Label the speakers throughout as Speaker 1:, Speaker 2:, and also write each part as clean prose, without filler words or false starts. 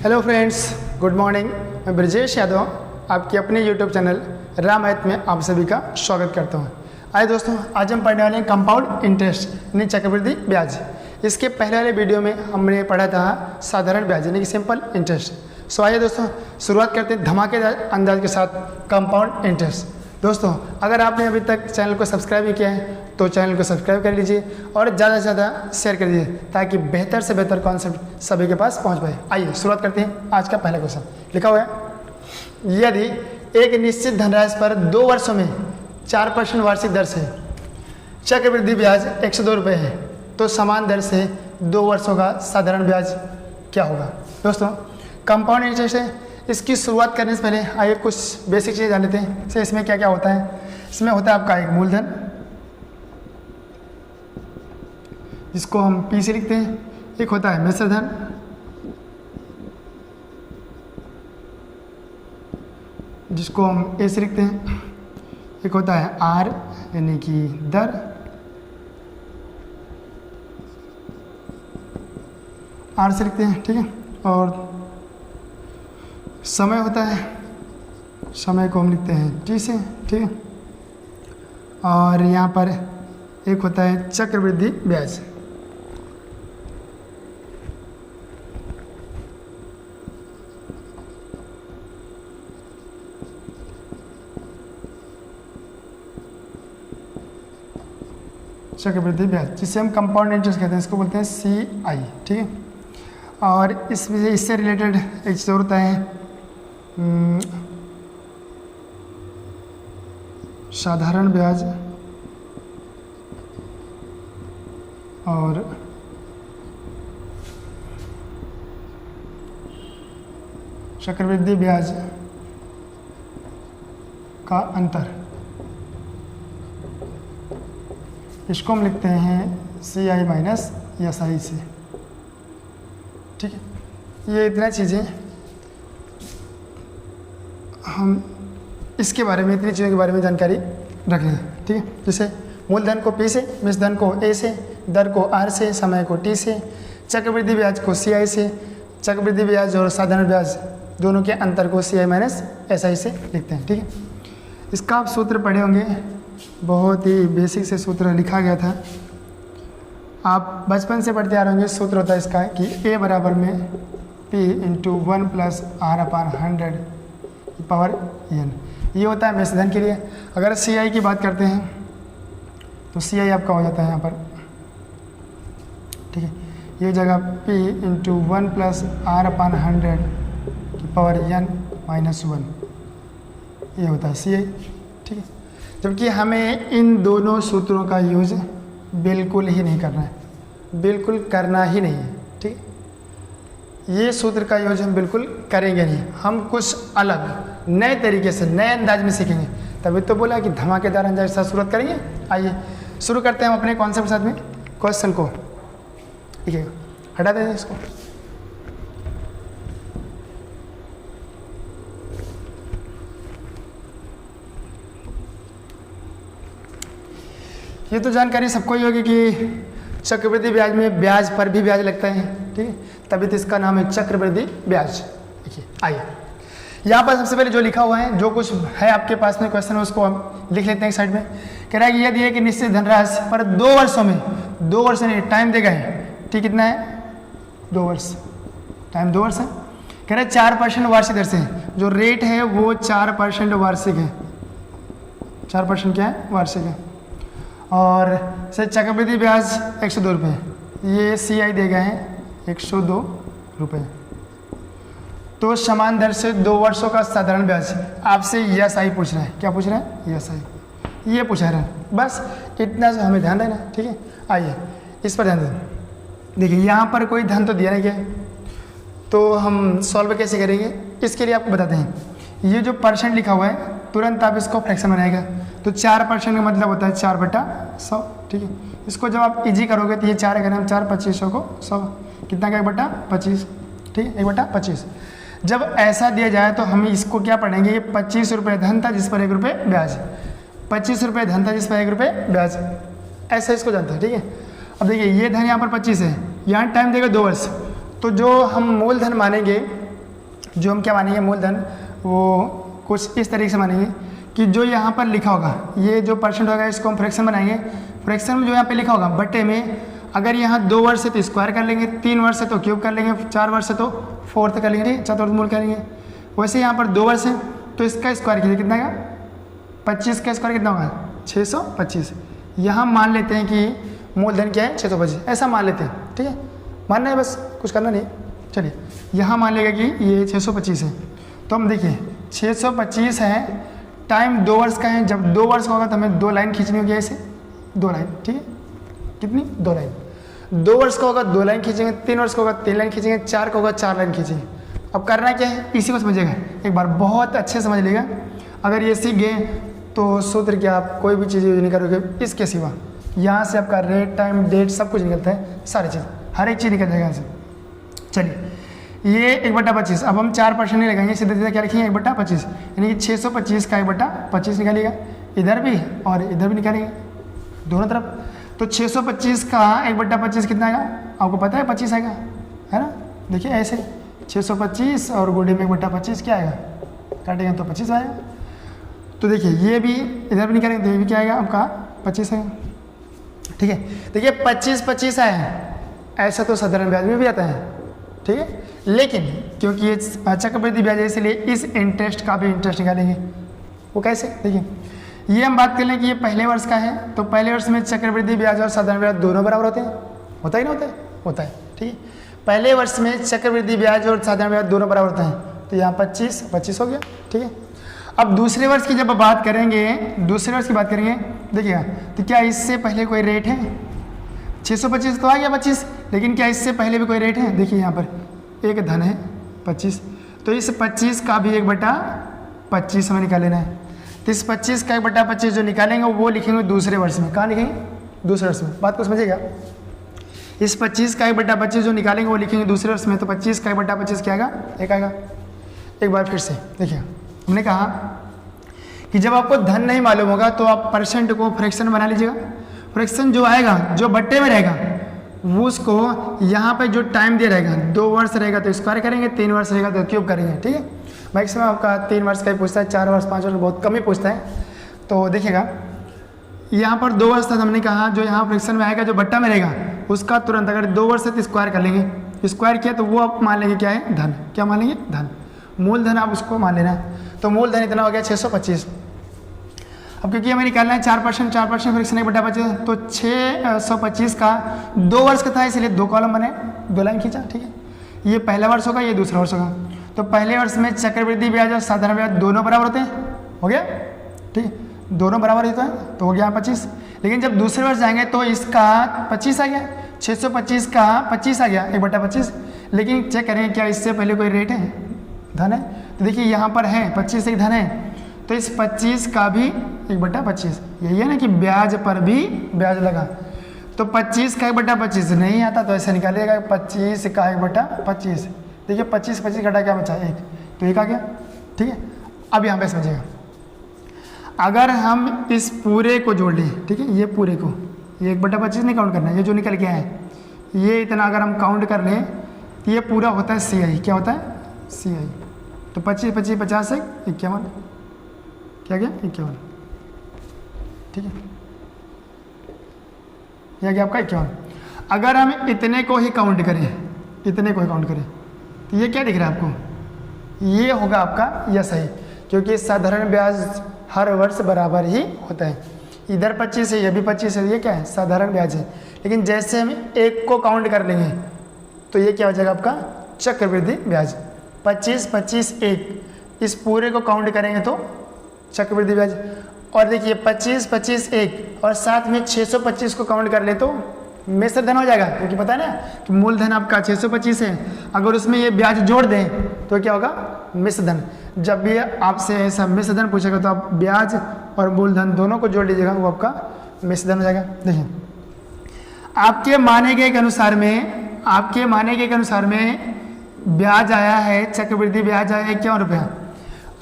Speaker 1: Hello friends, good morning. मैं ब्रजेश यादव आपके अपने यूट्यूब चैनल रामायत में आप सभी का स्वागत करता हूं। आइए दोस्तों, आज हम पढ़ने वाले हैं कंपाउंड इंटरेस्ट यानी चक्रवृद्धि ब्याज। इसके पहले वाले वीडियो में हमने पढ़ा था साधारण ब्याज यानी कि सिंपल इंटरेस्ट। सो आइए दोस्तों, शुरुआत करते हैं धमाकेदार अंदाज के साथ कंपाउंड इंटरेस्ट। दोस्तों, अगर आपने अभी तक चैनल को सब्सक्राइब नहीं किया है तो चैनल को सब्सक्राइब कर लीजिए और ज़्यादा से ज़्यादा शेयर कर दीजिए ताकि बेहतर से बेहतर कॉन्सेप्ट सभी के पास पहुंच पाए। आइए शुरुआत करते हैं। आज का पहला क्वेश्चन लिखा हुआ है, यदि एक निश्चित धनराशि पर 2 वर्षों में 4% वार्षिक दर से चक्रवृद्धि ब्याज 102 रुपये है तो समान दर से 2 वर्षों का साधारण ब्याज क्या होगा। दोस्तों, कंपाउंड इंटरेस्ट है, इसकी शुरुआत करने से पहले आइए कुछ बेसिक चीज़ें जान लेते हैं। जैसे इसमें क्या क्या होता है। इसमें होता है आपका एक मूलधन, जिसको हम पी से लिखते हैं। एक होता है मिश्र धन, जिसको हम ए से लिखते हैं। एक होता है आर यानी कि दर, आर से लिखते हैं, ठीक है। और समय होता है, समय को हम लिखते हैं टी से, ठीक है। और यहाँ पर एक होता है चक्रवृद्धि ब्याज। चक्रवृद्धि ब्याज जिसे हम कंपाउंड इंटरेस्ट कहते हैं, इसको बोलते हैं CI, ठीक है। और इससे रिलेटेड एक चीज़ और होता है साधारण ब्याज और चक्रवृद्धि ब्याज का अंतर। इसको हम लिखते हैं CI माइनस SI से, ठीक है। ये इतना चीज़ें हम इसके बारे में, इतनी चीज़ों के बारे में जानकारी रख लें, ठीक है। जैसे मूलधन को P से, मिश्र धन को A से, दर को R से, समय को T से, चक्रवृद्धि ब्याज को CI से, चक्रवृद्धि ब्याज और साधारण ब्याज दोनों के अंतर को CI माइनस SI से लिखते हैं, ठीक है। इसका आप सूत्र पढ़े होंगे, बहुत ही बेसिक से सूत्र लिखा गया था, आप बचपन से पढ़ते आ रहे होंगे। सूत्र होता है इसका कि A बराबर में P into 1 plus R/100 power n। ये होता है मिश्र धन के लिए। अगर CI की बात करते हैं तो CI आपका हो जाता है यहाँ पर, ठीक है। ये जगह P into 1 plus R/100 power n minus 1, ये होता है CI, ठीक है। जबकि हमें इन दोनों सूत्रों का यूज बिल्कुल ही नहीं करना है, बिल्कुल करना ही नहीं है, ठीक है। ये सूत्र का यूज हम बिल्कुल करेंगे नहीं, हम कुछ अलग नए तरीके से नए अंदाज में सीखेंगे। तभी तो बोला कि धमाकेदार अंदाज के साथ शुरुआत करेंगे। आइए शुरू करते हैं हम अपने कॉन्सेप्ट के साथ में क्वेश्चन को, ठीक है। हटा देंगे इसको। ये तो जानकारी सबको ही होगी कि चक्रवृद्धि ब्याज में ब्याज पर भी ब्याज लगता है, ठीक है। तभी तो इसका नाम है चक्रवृद्धि ब्याज। देखिए, आइए यहाँ पर सबसे पहले जो लिखा हुआ है, जो कुछ है आपके पास में क्वेश्चन, उसको हम लिख लेते हैं एक साइड में। कह रहा है कि यदि एक निश्चित धनराशि पर 2 वर्षों में, 2 वर्ष नहीं, टाइम देगा है, ठीक, कितना है 2 वर्ष, टाइम 2 वर्ष है। कह रहा है 4% वार्षिक दर से, जो रेट है वो 4% वार्षिक है, 4% क्या है, वार्षिक है। और से चक्रवृद्धि ब्याज 102 रुपये, ये CI दे गए हैं 102 रुपये, तो समान दर से 2 वर्षों का साधारण ब्याज। आपसे SI पूछ रहा है, क्या पूछ रहा है, SI, ये पूछा रहा है। बस इतना से हमें ध्यान देना, ठीक है। आइए इस पर ध्यान दें। देखिए यहाँ पर कोई धन तो दिया नहीं गया, तो हम सॉल्व कैसे करेंगे, इसके लिए आपको बताते हैं। ये जो परसेंट लिखा हुआ है, तुरंत आप इसको फ्रैक्शन बनाएगा, तो 4% का मतलब होता है 4/100, ठीक है। इसको जब आप इजी करोगे तो ये 4 अगर हम 4 2500 को 100, कितना का 1/25, ठीक है, 1/25। जब ऐसा दिया जाए तो हम इसको क्या पढ़ेंगे, ये 25 रुपये धन था जिस पर 1 रुपये ब्याज, 25 रुपये धन था जिस पर 1 रुपये ब्याज, ऐसे इसको जानते हैं, ठीक है। अब देखिए ये धन यहाँ पर 25 है, यहाँ टाइम देगा 2 वर्ष, तो जो हम मूलधन मानेंगे जो हम क्या मानेंगे मूलधन, वो कुछ इस तरीके से मानेंगे कि जो यहाँ पर लिखा होगा, ये जो परसेंट होगा इसको हम फ्रैक्शन बनाएंगे। फ्रैक्शन में जो यहाँ पे लिखा होगा बटे में, अगर यहाँ 2 वर्ष है तो स्क्वायर कर लेंगे, 3 वर्ष है तो क्यूब कर लेंगे, 4 वर्ष है तो फोर्थ कर लेंगे, चतुर्थमूल करेंगे। वैसे यहाँ पर 2 वर्ष है तो इसका स्क्वायर कीजिए, कितना आएगा 25 का स्क्वायर कितना होगा 625। यहाँ मान लेते हैं कि मूलधन क्या है 625, ऐसा मान लेते हैं, ठीक है, मानना है बस, कुछ करना नहीं। चलिए यहाँ मान लेगा कि ये 625 है, तो हम देखिए 625 है, टाइम 2 वर्ष का है। जब 2 वर्ष का होगा तो हमें 2 लाइन खींचनी होगी, ऐसे 2 लाइन, ठीक है, कितनी 2 लाइन। 2 वर्ष का होगा 2 लाइन खींचेंगे, 3 वर्ष का होगा 3 लाइन खींचेंगे, 4 का होगा 4 लाइन खींचेंगे। अब करना क्या है, इसी को समझिएगा एक बार, बहुत अच्छे समझ लीजिएगा। अगर ये सीख गए तो सूत्र क्या, आप कोई भी चीज़ यूज नहीं करोगे इसके सिवा। यहाँ से आपका रेट, टाइम, डेट सब कुछ निकलता है, सारी चीज़, हर एक चीज़ निकल जाएगा यहाँ से। चलिए ये 1/25, अब हम 4% नहीं लगाएंगे, सीधे सीधे क्या लिखेंगे 1/25, यानी कि 625 का 1/25 निकालिएगा, इधर भी और इधर भी निकालेंगे, दोनों तरफ। तो 625 का 1/25 कितना आएगा, आपको पता है 25 आएगा, है ना। देखिए ऐसे 625 और गुड़े में 1/25 क्या आएगा, काटेंगे तो 25 आएगा। तो देखिए ये भी इधर भी निकालेंगे तो ये भी क्या आएगा आपका 25 आएगा, ठीक है। देखिए 25 आए, ऐसा तो साधारण ब्याज में भी आता है, ठीक है, लेकिन क्योंकि ये चक्रवृद्धि ब्याज है इसलिए इस इंटरेस्ट का भी इंटरेस्ट निकालेंगे। वो कैसे, देखिए ये हम बात कर लें कि ये पहले वर्ष का है, तो पहले वर्ष में चक्रवृद्धि ब्याज और साधारण ब्याज दोनों बराबर होते हैं, होता ही ना होता है, होता है, ठीक है। पहले वर्ष में चक्रवृद्धि ब्याज और साधारण ब्याज दोनों बराबर होते हैं, तो यहाँ 25 हो गया, ठीक है। अब दूसरे वर्ष की जब बात करेंगे, दूसरे वर्ष की बात करेंगे, देखिएगा तो क्या इससे पहले कोई रेट है, 625 तो आ गया 25, लेकिन क्या इससे पहले भी कोई रेट है, देखिए यहाँ पर एक धन है 25, तो इस 25 का भी 1/25 हमें निकाल लेना है। तो इस 25 का 1/25 जो निकालेंगे वो लिखेंगे दूसरे वर्ष में, कहाँ लिखेंगे, दूसरे वर्ष में, बात को समझिएगा। इस 25 का 1/25 जो निकालेंगे वो लिखेंगे दूसरे वर्ष में, तो 25 का 1/25 क्या आएगा, 1 आएगा। एक बार फिर से देखिए, हमने कहा कि जब आपको धन नहीं मालूम होगा तो आप परसेंट को फ्रैक्शन बना लीजिएगा। फ्रैक्शन जो आएगा, जो बट्टे में रहेगा, वो उसको यहाँ पे जो टाइम दे रहेगा, 2 वर्ष रहेगा तो स्क्वायर करेंगे, 3 वर्ष रहेगा तो क्यूब करेंगे, ठीक है। मैक्सिमम आपका 3 वर्ष का ही पूछता है, 4 वर्ष 5 वर्ष बहुत कम ही पूछता है। तो देखिएगा यहाँ पर 2 वर्ष था, हमने कहा जो यहाँ फ्रैक्शन में आएगा, जो बट्टा में रहेगा उसका तुरंत, अगर 2 वर्ष है तो स्क्वायर कर लेंगे, स्क्वायर किया तो वो आप मान लेंगे क्या है, धन, क्या मान लेंगे, धन, मूलधन आप उसको मान लेना है। तो मूलधन इतना हो गया 625। अब क्योंकि हमें निकालना है 4% फ्रैक्शन 1/25, तो 625 का 2 वर्ष का था इसलिए 2 कॉलम बने, 2 लाइन खींचा, ठीक है। ये पहला वर्ष होगा, ये दूसरा वर्ष होगा। तो पहले वर्ष में चक्रवृद्धि ब्याज और साधारण ब्याज दोनों बराबर होते हैं, हो गया, ठीक है, दोनों बराबर होते हैं, तो हो गया 25। लेकिन जब दूसरे वर्ष जाएंगे तो इसका 25 आ गया, 625 का 25 आ गया 1/25। लेकिन चेक करें क्या इससे पहले कोई रेट है, धन है, तो देखिए यहाँ पर है 25 एक धन है, तो इस 25 का भी 1/25, यही है ना कि ब्याज पर भी ब्याज लगा। तो 25 का 1/25 नहीं आता तो ऐसे निकालिएगा 25 का 1/25। देखिए 25 घटा क्या बचा, 1, तो 1 आ गया, ठीक है। अब यहाँ पे समझिएगा, अगर हम इस पूरे को जोड़ लें, ठीक है, ये पूरे को, ये 1/25 नहीं काउंट करना है, ये जो निकल के आए ये इतना अगर हम काउंट कर लें तो ये पूरा होता है CI, क्या होता है CI। तो 25 25 50 से 51, क्या गया 51, ठीक है, यह गया आपका 51। अगर हम इतने को ही काउंट करें, इतने को ही काउंट करें तो ये क्या दिख रहा है आपको, ये होगा आपका यह सही, क्योंकि साधारण ब्याज हर वर्ष बराबर ही होता है। इधर 25 है, ये भी 25 है, ये क्या है साधारण ब्याज है। लेकिन जैसे हम एक को काउंट कर लेंगे तो ये क्या हो जाएगा आपका चक्रवृद्धि ब्याज। 25 25 1, इस पूरे को काउंट करेंगे तो चक्रवृद्धि ब्याज। और देखिए 25 25 1 और साथ में 625 को काउंट कर ले तो मिश्र धन हो जाएगा, क्योंकि पता है ना कि मूलधन आपका 625 है, अगर उसमें ये ब्याज जोड़ दें तो क्या होगा मिश्र धन। जब भी आपसे ऐसा मिश्र धन पूछेगा तो आप ब्याज और मूलधन दोनों को जोड़ लीजिएगा, वो आपका मिश्र धन हो जाएगा। देखिए आपके माने गए के अनुसार में, आपके माने गए के अनुसार में ब्याज आया है, चक्रवृद्धि ब्याज आया है 51 रुपया।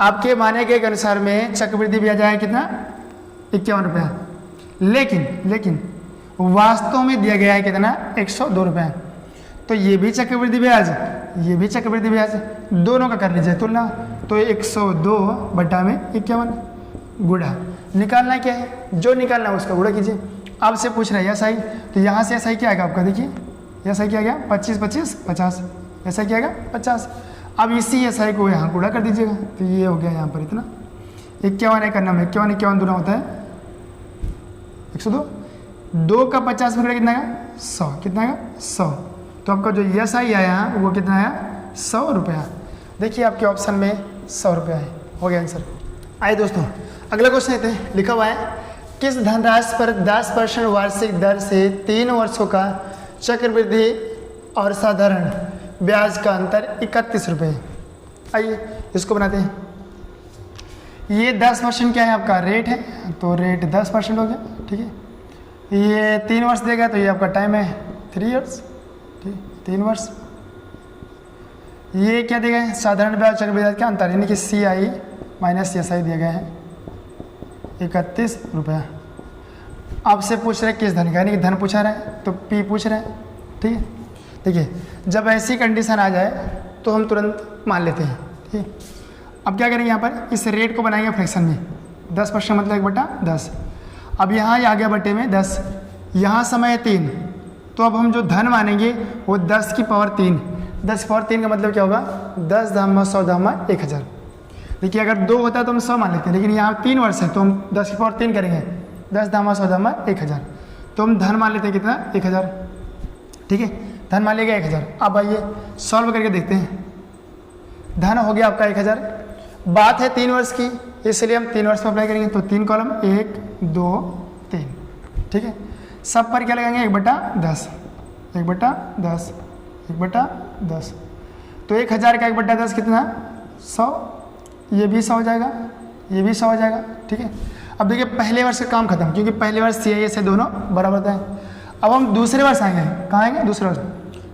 Speaker 1: आपके माने गए के अनुसार में चक्रवृद्धि ब्याज आया कितना 51 रुपया, लेकिन वास्तव में दिया गया है कितना 102 रुपया। तो ये भी चक्रवृद्धि ब्याज, ये भी चक्रवृद्धि ब्याज है, दोनों का कर लीजिए तुलना। तो 102 बटा में 51 गुणा, निकालना क्या है, जो निकालना है उसका गुणा कीजिए। आपसे पूछ रहा है एस आई, तो यहाँ से एस आई क्या आएगा आपका, देखिए एस आई क्या आ गया 25 25 50, एस आई क्या आएगा 50। अब इसी एस आई को यहाँ गुणा कर दीजिएगा, तो ये हो गया यहाँ पर इतना 51 है करना में, 51 51 दूना होता है 102, 2 का 50 में कितना आएगा 100, कितना आएगा 100। तो आपका जो एस आई आया वो कितना आया 100 रुपया। देखिए आपके ऑप्शन में 100 रुपया है, हो गया आंसर। आइए दोस्तों अगला क्वेश्चन लेते हैं, लिखा हुआ है किस धनराशि पर 10% वार्षिक दर से 3 वर्षों का चक्रवृद्धि और साधारण ब्याज का अंतर 31 रुपये। आइए इसको बनाते हैं। ये 10% क्या है आपका रेट है, तो रेट 10% हो गया, ठीक है। ये 3 वर्ष देगा तो ये आपका टाइम है 3 इयर्स, ठीक 3 वर्ष। ये क्या दिया गया है, साधारण ब्याज चक्रवृद्धि ब्याज का अंतर, यानी कि CI माइनस SI दिया गया है 31 रुपया। आपसे पूछ रहे किस धन का, यानी कि धन पूछा रहा है तो P पूछ रहा है, ठीक है। देखिए जब ऐसी कंडीशन आ जाए तो हम तुरंत मान लेते हैं, ठीक है। अब क्या करेंगे, यहाँ पर इस रेट को बनाएंगे फ्रैक्शन में, 10% मतलब 1/10। अब यहाँ आ गया बटे में 10, यहाँ समय है 3, तो अब हम जो धन मानेंगे वो 10 की पावर 3, 10 की पावर 3 का मतलब क्या होगा 10 धामा 100 धामा 1000। देखिए अगर 2 होता है तो हम 100 मान लेते हैं, लेकिन यहाँ 3 वर्ष है तो हम 10 की पावर 3 करेंगे, 10 धामा 100 धामा 1000, तो हम धन मान लेते हैं कितना 1000, ठीक है। धन मान लेगा 1000। अब आइए सॉल्व करके देखते हैं। धन हो गया आपका 1000, बात है 3 वर्ष की, इसलिए हम 3 वर्ष में अप्लाई करेंगे, तो 3 कॉलम 1 2 3, ठीक है। सब पर क्या लगाएंगे 1/10, 1/10, 1/10, तो 1000 का 1/10 कितना 100, ये भी 100 हो जाएगा, ये भी 100 हो जाएगा, ठीक है। अब देखिए पहले वर्ष का काम खत्म, क्योंकि पहले वर्ष CI से दोनों बराबर होता है। अब हम दूसरे वर्ष आएंगे, कहाँ आएंगे दूसरे वर्ष,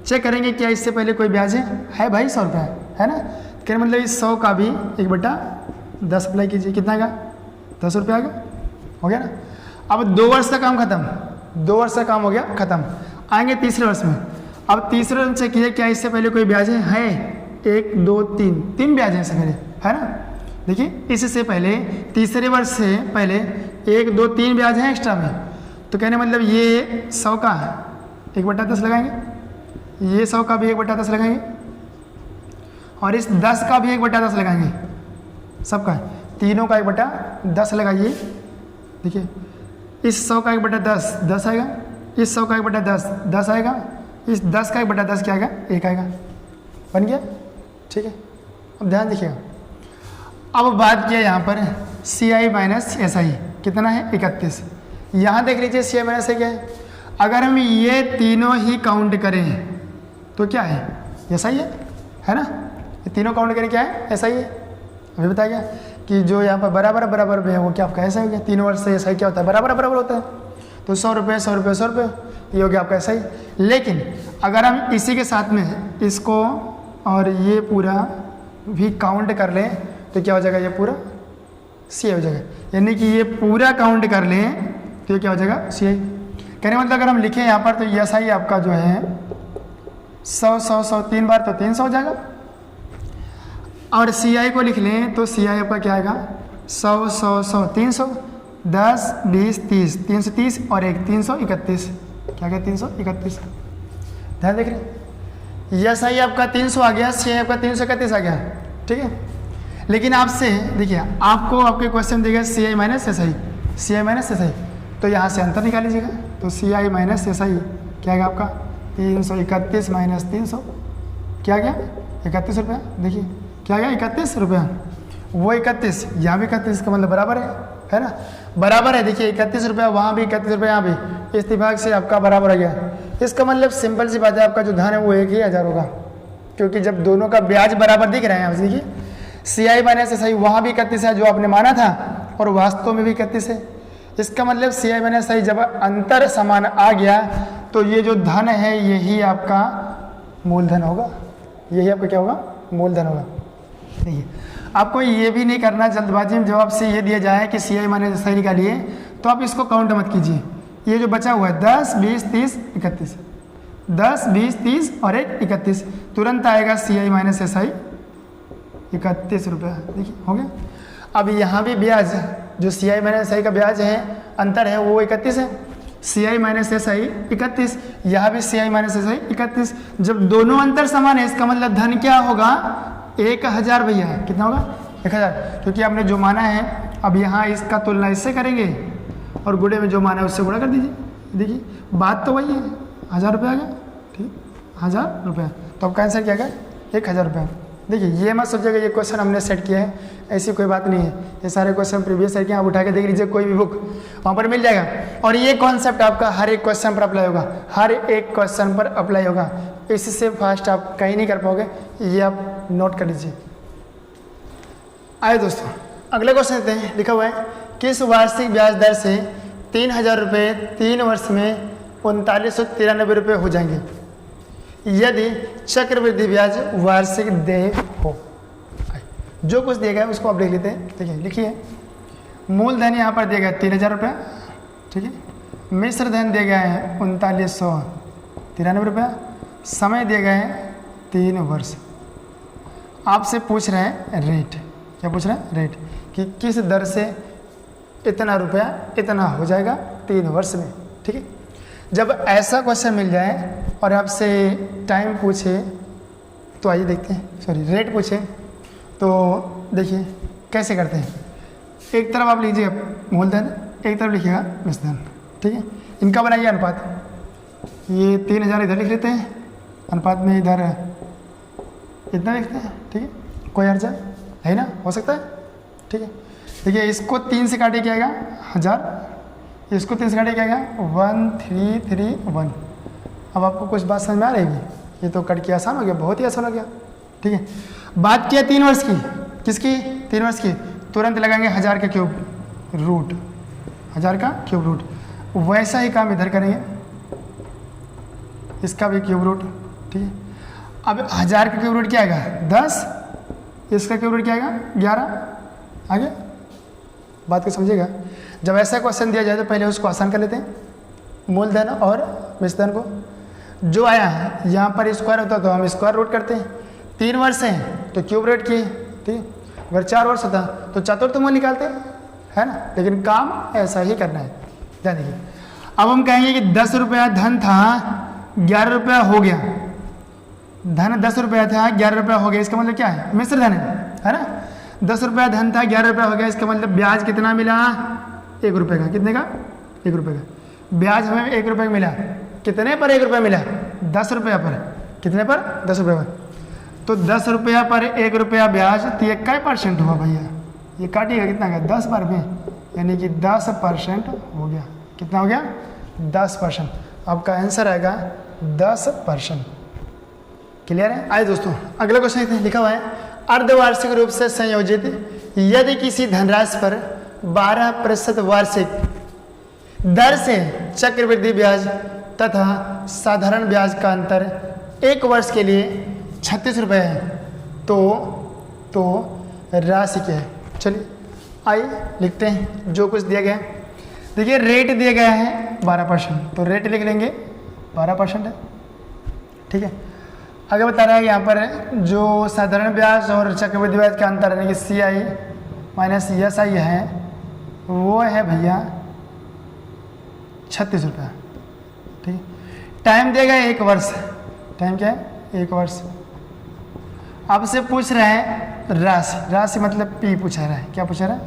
Speaker 1: चेक करेंगे क्या इससे पहले कोई ब्याज है भाई 100 रुपये है ना, क्या मतलब इस 100 का भी 1/10 अप्लाई कीजिए, कितना आएगा 10 रुपये आएगा, हो गया ना। अब 2 वर्ष का काम खत्म, 2 वर्ष का काम हो गया खत्म, आएंगे तीसरे वर्ष में। अब तीसरे वर्ष चेक कीजिए क्या इससे पहले कोई ब्याज है 1 2 3 ब्याज है इससे पहले, है ना। देखिए इससे पहले तीसरे वर्ष से पहले 1 2 3 ब्याज है एक्स्ट्रा में, तो कहने मतलब ये 100 का 1/10 लगाएंगे, ये 100 का भी 1/10 लगाएंगे, और इस 10 का भी 1/10 लगाएंगे, सबका तीनों का 1/10 लगाइए। देखिए इस 100 का 1/10 10 आएगा, इस 100 का 1/10 10 आएगा, इस 10 का 1/10 क्या आएगा 1 आएगा, बन गया, ठीक है। अब ध्यान देखिएगा, अब बात किया यहाँ पर CI माइनस SI कितना है 31। यहाँ देख लीजिए CI माइनस SI क्या है, अगर हम ये तीनों ही काउंट करें तो क्या है SI है ना, ये तीनों काउंट करें क्या है SI है। अभी बताया गया कि जो यहाँ पर बराबर बराबर में है वो क्या आपका SI हो गया, 3 वर्ष से SI क्या होता है बराबर बराबर होता है, तो 100 रुपये 100 रुपये 100 रुपये, ये हो गया आपका SI। लेकिन अगर हम इसी के साथ में इसको और ये पूरा भी काउंट कर लें तो क्या हो जाएगा, ये पूरा CI हो जाएगा, यानी कि ये पूरा काउंट कर लें तो ये क्या हो जाएगा CI। कहने मतलब अगर हम लिखें यहाँ पर तो SI आपका जो है 100 100 100 3 बार तो 300 हो जाएगा, और CI को लिख लें तो CI आपका क्या आएगा 100 100 100 300, 10 20 30 330 और 1 331, क्या गया 331। ध्यान देख रहे हैं SI आपका 300 आ गया, CI आपका 331 आ गया, ठीक है। लेकिन आपसे देखिए आपको आपके क्वेश्चन देगा CI minus SI, CI minus SI, तो यहाँ से अंतर निकाल लीजिएगा, तो CI माइनस SI क्या आएगा आपका 331 माइनस 300, क्या गया 31 रुपया। देखिए क्या गया 31 रुपया, वो 31 यहाँ भी 31 का मतलब बराबर है ना, बराबर है। देखिए 31 रुपया वहाँ भी 31 रुपया यहाँ भी, इस दिमाग से आपका बराबर आ गया। इसका मतलब सिंपल सी बात है, आपका जो धन है वो 1000 होगा, क्योंकि जब दोनों का ब्याज बराबर दिख रहा है। यहाँ देखिए CI माइनस SI वहाँ भी 31 है जो आपने माना था, और वास्तव में भी 31 है। इसका मतलब CI माइनस SI जब अंतर समान आ गया तो ये जो धन है यही आपका मूलधन होगा, यही आपका क्या होगा मूलधन होगा। देखिए आपको ये भी नहीं करना जल्दबाजी में, जब आपसे ये दिया जाए कि CI माइनस SI निकालिए तो आप इसको काउंट मत कीजिए। ये जो बचा हुआ है 10 20 30 31, 10, 20, 30 और एक 31, तुरंत आएगा CI माइनस SI 31 रुपया। देखिए हो गया। अब यहाँ भी ब्याज जो CI माइनस SI का ब्याज है, अंतर है वो 31 है। CI माइनस SI 31, यहाँ भी CI माइनस SI 31। जब दोनों अंतर समान है इसका मतलब धन क्या होगा? 1000 भैया। कितना होगा? 1000, क्योंकि आपने जो माना है अब यहाँ इसका तुलना इससे करेंगे और गुणे में जो माना है उससे गुणा कर दीजिए। देखिए बात तो वही है, 1000 रुपये आ गया। ठीक, 1000 रुपये। तो आपका आंसर क्या गया? 1000 रुपये। देखिए ये मत सोचिएगा ये क्वेश्चन हमने सेट किया है, ऐसी कोई बात नहीं है। ये सारे क्वेश्चन प्रीवियस सेट किए, आप उठा के देख लीजिए कोई भी बुक, वहाँ पर मिल जाएगा। और ये कॉन्सेप्ट आपका हर एक क्वेश्चन पर अप्लाई होगा, हर एक क्वेश्चन पर अप्लाई होगा। इससे फास्ट आप कहीं नहीं कर पाओगे, ये आप नोट कर लीजिए। आइए दोस्तों अगले क्वेश्चन देते हैं। लिखा हुआ है किस वार्षिक ब्याज दर से 3000 रुपये 3 वर्ष में 3993 रुपये हो जाएंगे यदि चक्रवृद्धि ब्याज वार्षिक देय हो। जो कुछ दिया गया है उसको आप देख लेते हैं। देखिए लिखिए, मूलधन यहाँ पर दिया गया 3000 रुपये, ठीक है। मिश्र धन दिया गया है 3993 रुपये, समय दिया गया है 3 वर्ष। आपसे पूछ रहे हैं रेट, क्या पूछ रहे हैं? रेट, कि किस दर से इतना रुपया इतना हो जाएगा 3 वर्ष में, ठीक है। जब ऐसा क्वेश्चन मिल जाए और आपसे टाइम पूछे तो आइए देखते हैं, सॉरी रेट पूछे तो देखिए कैसे करते हैं। एक तरफ आप लीजिए मूलधन, एक तरफ लिखिएगा मिश्र धन, ठीक है। इनका बनाइए अनुपात, ये 3000 इधर लिख लेते हैं, अनुपात में इधर इतना लिखते हैं, ठीक है। कोई अर्जा है ना, हो सकता है, ठीक है। देखिए इसको 3 से काटे क्या आएगा? 1000, इसको 3 से काटे क्या आएगा? 1331। अब आपको कुछ बात समझ में आ रही? ये तो कट के आसान हो गया, बहुत ही आसान हो गया, ठीक है। बात किया 3 वर्ष की, किसकी? 3 वर्ष की। तुरंत लगाएंगे 1000 के क्यूब रूट, 1000 का क्यूब रूट। वैसा ही काम इधर करेंगे, इसका भी क्यूब रूट, ठीक है। अब 1000 का क्यूब रूट क्या आएगा? 10, इसका क्यूब रूट क्या आएगा? 11। आगे बात को समझिएगा। जब ऐसा क्वेश्चन दिया जाए तो पहले उसको आसान कर लेते हैं, मूलधन और मिश्र धन को। जो आया है यहाँ पर स्क्वायर होता तो हम स्क्वायर रूट करते हैं, 3 वर्ष हैं तो क्यूब रूट किए, ठीक है। अगर 4 वर्ष होता तो चतुर्थमूल निकालते, है ना। लेकिन काम ऐसा ही करना है, ध्यान दीजिए। अब हम कहेंगे कि 10 रुपया धन था, 11 रुपया हो गया। धन 10 रुपया था, 11 रुपया हो गया, इसका मतलब क्या है? मिश्र धन है ना। 10 रुपया धन था, 11 रुपया हो गया, इसका मतलब ब्याज कितना मिला? 1 रुपये का। कितने का? 1 रुपये का ब्याज हमें 1 रुपये का मिला। कितने पर 1 रुपया मिला? 10 रुपया पर। कितने पर? 10 रुपये पर। तो 10 रुपया पर 1 रुपया ब्याज, तो ये क्या % हुआ भैया? ये काटिएगा कितना गया? 10 बार में, यानी कि 10% हो गया। कितना हो गया? 10%। आपका आंसर आएगा 10%। क्लियर है? आइए दोस्तों अगला क्वेश्चन लिखा हुआ है अर्धवार्षिक रूप से संयोजित यदि किसी धनराशि पर 12% वार्षिक दर से चक्रवृद्धि ब्याज तथा साधारण ब्याज का अंतर 1 वर्ष के लिए 36 रुपये है तो राशि क्या है? चलिए आइए लिखते हैं जो कुछ दिया गया है। देखिए रेट दिया गया है 12%, तो रेट लिख लेंगे 12% है, ठीक है। आगे बता रहा है यहाँ पर जो साधारण ब्याज और चक्रवृद्धि ब्याज का अंतर यानी कि CI माइनस SI है वो है भैया 36 रुपया, ठीक है। टाइम देगा 1 वर्ष, टाइम क्या है? 1 वर्ष। आपसे पूछ रहे हैं राशि, राशि मतलब P पूछा रहा है। क्या पूछा रहा है?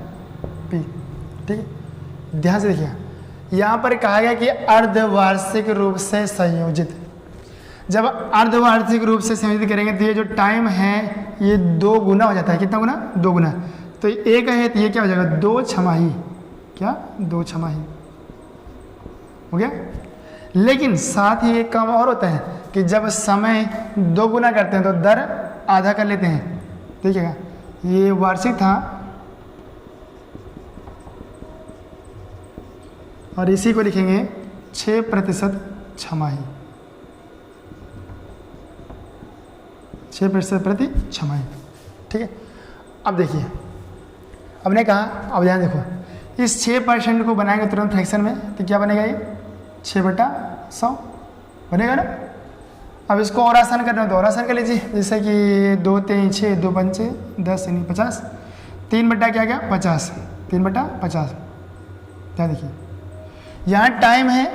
Speaker 1: P, ठीक है। ध्यान से देखिए यहाँ पर कहा गया कि अर्धवार्षिक रूप से संयोजित। जब अर्धवार्षिक रूप से संयोजित करेंगे तो ये जो टाइम है ये 2 गुना हो जाता है। कितना गुना? 2 गुना। तो 1 है तो ये क्या हो जाएगा? 2 छमाही। क्या? 2 छमाही हो गया। लेकिन साथ ही एक काम और होता है कि जब समय 2 गुना करते हैं तो दर आधा कर लेते हैं। देखिएगा ये वार्षिक था और इसी को लिखेंगे 6% छमाही, 6% प्रति छमाही, ठीक है। अब देखिए हमने कहा, अब ध्यान देखो, इस 6% को बनाएंगे तुरंत फ्रैक्शन में तो क्या बनेगा? ये 6/100 बनेगा ना। अब इसको और आसान करना है तो और आसान कर लीजिए, जैसे कि 2 3 6 2 5 10 यानी 50, 3 बटा क्या गया 50, 3 बटा 50। क्या देखिए यहाँ टाइम है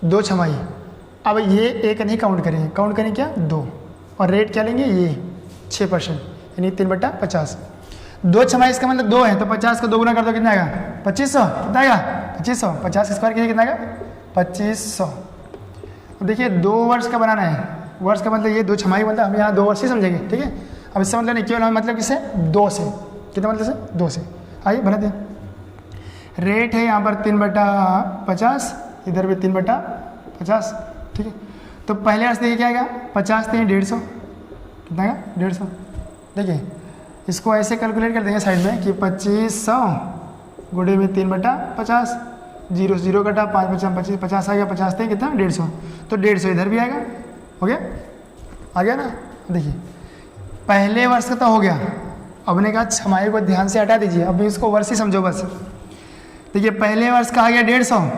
Speaker 1: 2 छमाही, अब ये एक नहीं काउंट करेंगे, काउंट करें क्या 2, और रेट क्या लेंगे ये 6% यानी 3 बटा 50। 2 छमाही इसका मतलब 2 है, तो 50 का 2 गुना कर दो कितना आएगा 2500, कितना आएगा 2500, 50 का स्क्वायर कीजिए कितना आएगा 2500। अब देखिए 2 वर्ष का बनाना है, वर्ष का मतलब ये 2 छमाही मतलब हम यहाँ 2 वर्ष ही समझेंगे, ठीक है। अब इससे मतलब नहीं केवल हमें मतलब किससे 2 से, कितना मतलब से 2 से। आइए बना दें, रेट है यहाँ पर 3 बटा 50, इधर भी 3 बटा 50, ठीक है। तो पहले वर्ष देखिए क्या आएगा 50 3 150, कितना आएगा 150। देखिए इसको ऐसे कैलकुलेट कर देंगे साइड में कि 2500 गुणे में 3 बटा 50, 0 से 0 कटा, 5 बचा 25, 50 आ गया, 50 थे कितना 150, तो 150 इधर भी आएगा, हो गया, आ गया ना। देखिए पहले वर्ष का तो हो गया, अब ने कहा छमाही को ध्यान से हटा दीजिए, अब इसको वर्ष ही समझो बस। देखिए पहले वर्ष का आ गया 150,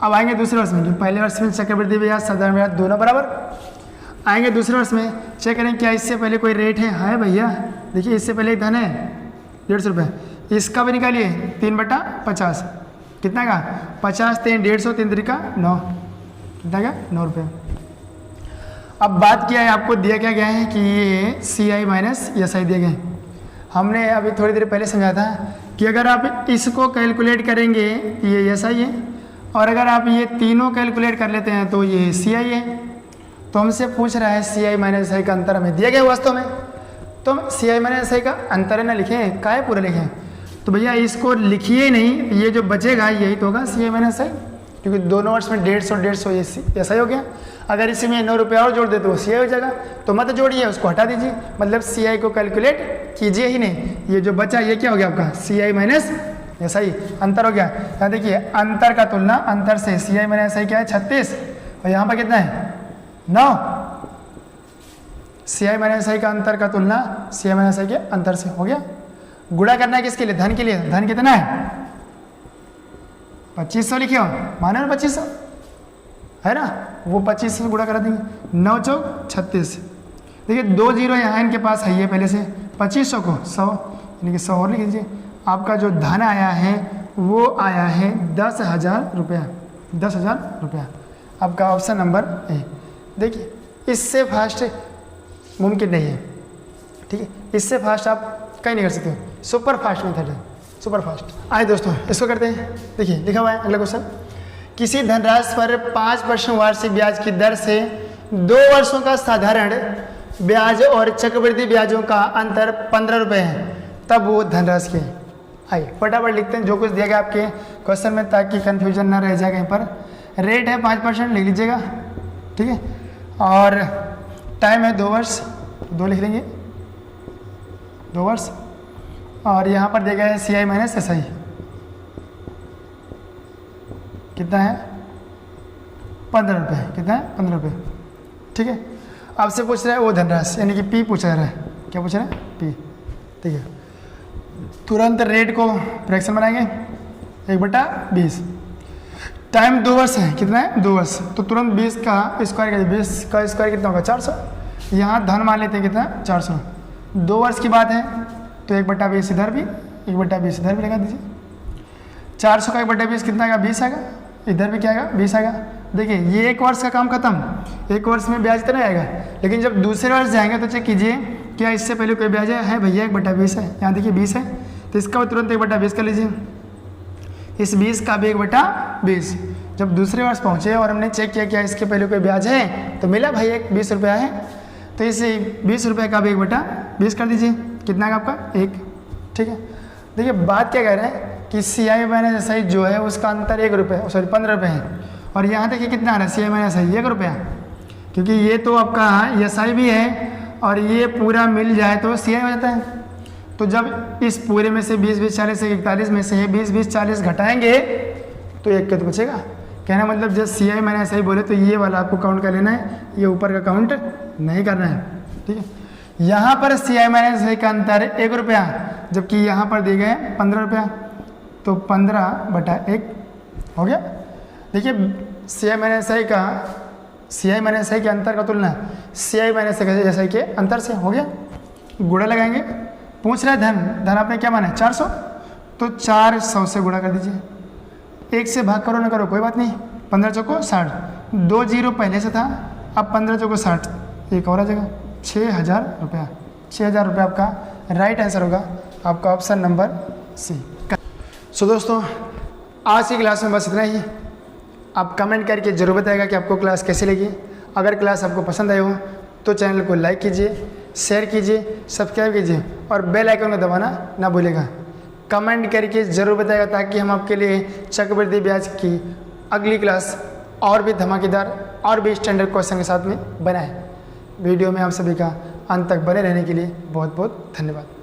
Speaker 1: अब आएंगे दूसरे वर्ष में, पहले वर्ष में चक्रवृद्धि ब्याज साधारण ब्याज दोनों बराबर, आएंगे दूसरे वर्ष में चेक करें क्या इससे पहले कोई रेट है भैया। देखिए इससे पहले एक धन है 150 रुपये, इसका भी निकालिए 3 बटा 50, कितना का 50 3 150, 3 तरीका 9, कितना का 9 रुपये। अब बात किया है आपको दिया क्या गया है कि ये CI माइनस SI दिए गए। हमने अभी थोड़ी देर पहले समझा था कि अगर आप इसको कैलकुलेट करेंगे ये SI है, और अगर आप ये तीनों कैलकुलेट कर लेते हैं तो ये CI है। तो हमसे पूछ रहा है CI माइनस SI का अंतर हमें दिया गया वास्तव में, तो हम CI माइनस SI का अंतर ना लिखें, काहे पूरा लिखें, तो भैया इसको लिखिए नहीं, ये जो बचेगा यही तो होगा CI माइनस SI, क्योंकि दोनों वर्ष में 150 ये SI हो गया। अगर इसमें 9 रुपये और जोड़ दे तो वो CI हो जाएगा, तो मत जोड़िए उसको हटा दीजिए, मतलब CI को कैलकुलेट कीजिए ही नहीं, ये जो बचा ये क्या हो गया आपका CI माइनस SI, अंतर हो गया। यहाँ देखिए अंतर का तुलना अंतर से, CI माइनस SI क्या है 36, और यहाँ पर कितना है 9, CI माइनस SI का अंतर का तुलना CI माइनस SI के अंतर से हो गया। गुणा करना है किसके लिए, धन के लिए, धन कितना है 2500 लिखिए, माने ना 2500 है ना, वो 2500 से गुणा करा देंगे, 9 चौक 36। देखिए 2 जीरो यहाँ इनके पास है ये पहले से, 2500 को 100 यानी कि 100 और लिख लीजिए। आपका जो धन आया है वो आया है 10,000 रुपया, 10,000 रुपया आपका ऑप्शन नंबर ए। देखिए इससे फास्ट मुमकिन नहीं है, ठीक है, इससे फास्ट आप कहीं नहीं कर सकते, सुपर फास्ट मेथड है, सुपर फास्ट। आइए दोस्तों इसको करते हैं। देखिए लिखा हुआ है अगला क्वेश्चन, किसी धनराशि पर 5% वार्षिक ब्याज की दर से 2 वर्षों का साधारण ब्याज और चक्रवृद्धि ब्याजों का अंतर 15 रुपये है, तब वो धनराशि की। आइए फटाफट लिखते हैं जो कुछ दिया गया आपके क्वेश्चन में, ताकि कंफ्यूजन ना रह जाए कहीं पर। रेट है 5% लिख लीजिएगा, ठीक है, और टाइम है 2 वर्ष, 2 लिख लेंगे 2 वर्ष, और यहाँ पर दिया गया है CI माइनस SI कितना है 15 रुपये, कितना है 15 रुपये, ठीक है। आपसे पूछ रहा है वो धनराशि यानी कि P पूछा जा रहा है, क्या पूछ रहा है P, ठीक है। तुरंत रेट को फ्रैक्शन बनाएंगे 1/20, टाइम 2 वर्ष है, कितना है 2 वर्ष, तो तुरंत 20 का स्क्वायर करिए, 20 का स्क्वायर कितना होगा 400, यहाँ धन मान लेते हैं कितना 400, 2 वर्ष की बात है तो 1/20 इधर भी 1/20 इधर भी लगा दीजिए, 400 का 1/20 कितना आएगा 20 आएगा, इधर भी क्या आएगा 20 आएगा। देखिए ये 1 वर्ष का काम खत्म, 1 वर्ष में ब्याज इतना आएगा, लेकिन जब दूसरे वर्ष जाएंगे तो चेक कीजिए क्या इससे पहले कोई ब्याज है भैया 1/20 है, यहाँ देखिए 20 है, तो इसका भी तुरंत 1/20 कर लीजिए, इस 20 का भी 1/20। जब दूसरे वर्ष पहुँचे और हमने चेक किया क्या इसके पहले कोई ब्याज है, तो मिला भाई 20 रुपया है, तो इस 20 रुपये का भी 1/20 कर दीजिए, कितना है आपका 1, ठीक है। देखिए बात क्या कह रहे हैं कि CI माइनस SI जो है उसका अंतर 1 रुपये, सॉरी 15 रुपये है, और यहाँ देखिए कितना आ रहा है CI माइनस SI 1 रुपया, क्योंकि ये तो आपका SI भी है और ये पूरा मिल जाए तो CI हो जाता है। तो जब इस पूरे में से 20 20 40 41 में से 20 20 40 घटाएंगे तो 1 का तो बचेगा। कहना मतलब जब CI माइनस SI बोले तो ये वाला आपको काउंट कर लेना है, ये ऊपर का काउंट नहीं करना है, ठीक है। यहाँ पर CI माइनस SI का अंतर 1 रुपया, जबकि यहाँ पर दिए गए 15 रुपया, तो 15/1 हो गया। देखिए CI माइनस SI का सी आई माइनस आई के अंतर का तुलना सी आई माइनस एस आई के अंतर से। हो गया, गुणा लगाएंगे। पूछ रहा है धन आपने क्या माना है 400, तो 400 से गुणा कर दीजिए। 1 से भाग करो ना करो कोई बात नहीं, 15 चौको 60, 2 जीरो पहले से था, अब 15 चौको 60, एक और आ जाएगा 6000 रुपया। 6000 रुपया आपका राइट आंसर होगा, आपका ऑप्शन नंबर सी। सो दोस्तों आज की क्लास में बस इतना ही। आप कमेंट करके ज़रूर बताइएगा कि आपको क्लास कैसी लगी। अगर क्लास आपको पसंद आई हो तो चैनल को लाइक कीजिए, शेयर कीजिए, सब्सक्राइब कीजिए और बेल आइकन को दबाना ना भूलिएगा। कमेंट करके ज़रूर बताइएगा ताकि हम आपके लिए चक्रवृद्धि ब्याज की अगली क्लास और भी धमाकेदार और भी स्टैंडर्ड क्वेश्चन के साथ में बनाएं। वीडियो में आप सभी का अंत तक बने रहने के लिए बहुत बहुत धन्यवाद।